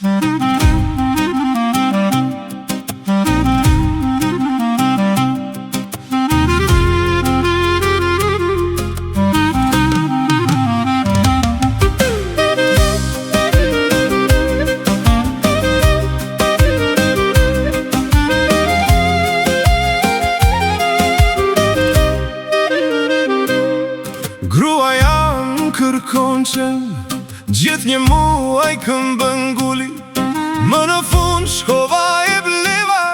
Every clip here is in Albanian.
Gruaja më kërkon qen, gjithë një muaj këmbën nguli. Më në fund shkova e bleva,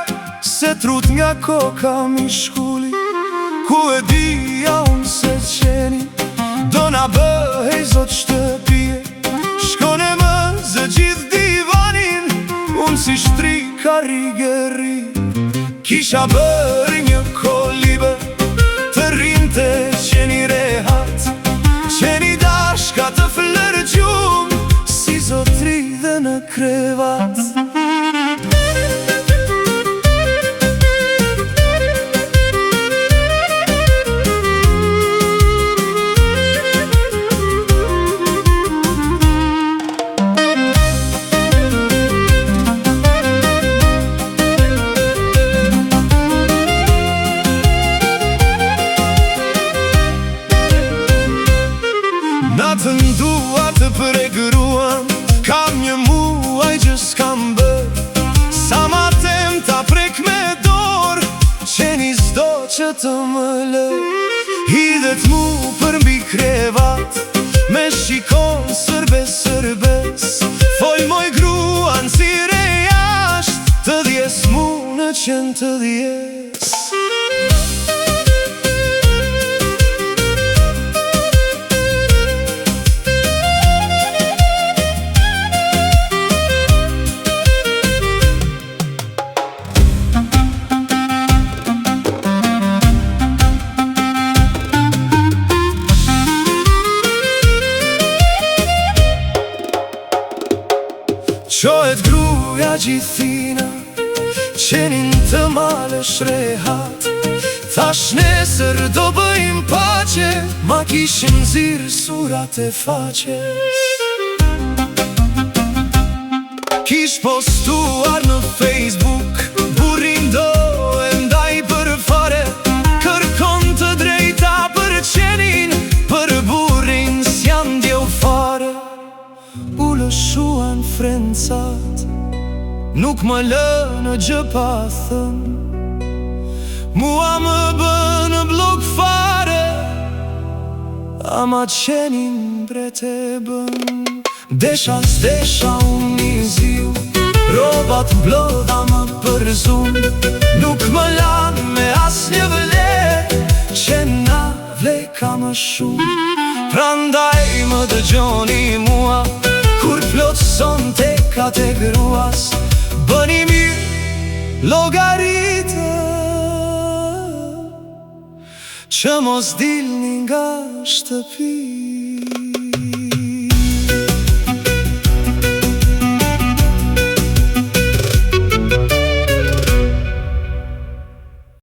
se trut nga koka mi shkulli. Ku e dija unë se qeni, do na bëhej zot shtëpije. Shkone më zë gjithë divanin, unë si shtrika rigeri. Kisha bërë një kolibe, të rinte qeni rehat, qeni dashka të flërgjum, si zotri dhe në krevat. Natën dua të pregruan, kam një muaj që s'kam bër. Sa ma tem ta prek me dor, qeni s'do që të më lë. Hidhet mu për mbi krevat, me shikon sërbes sërbes. Fol moj gruan si re jasht, të djes mu në qen të djes. Qohet gruja gjithina, qenin të malesh rehat. Thash nesër do bëjmë pace, ma kishim zirë surat e faqe. Kish postuar në Facebook, burin do e ndaj për fare. Kërkon të drejta për qenin, për burin s'jan djeu fare. U lëshuan frencat, nuk më lë në gjë pa thën. Mua më bënë blok fare, ama qenin brete bën. Desha s'desha unë një ziu, robat blodha më përzun. Nuk më lanë me as një vle, qena vle ka më shumë. Prandaj më dëgjoni mua, kur plotëson te kategruas. Bëni mirë logaritë, që mos dilni nga shtëpi.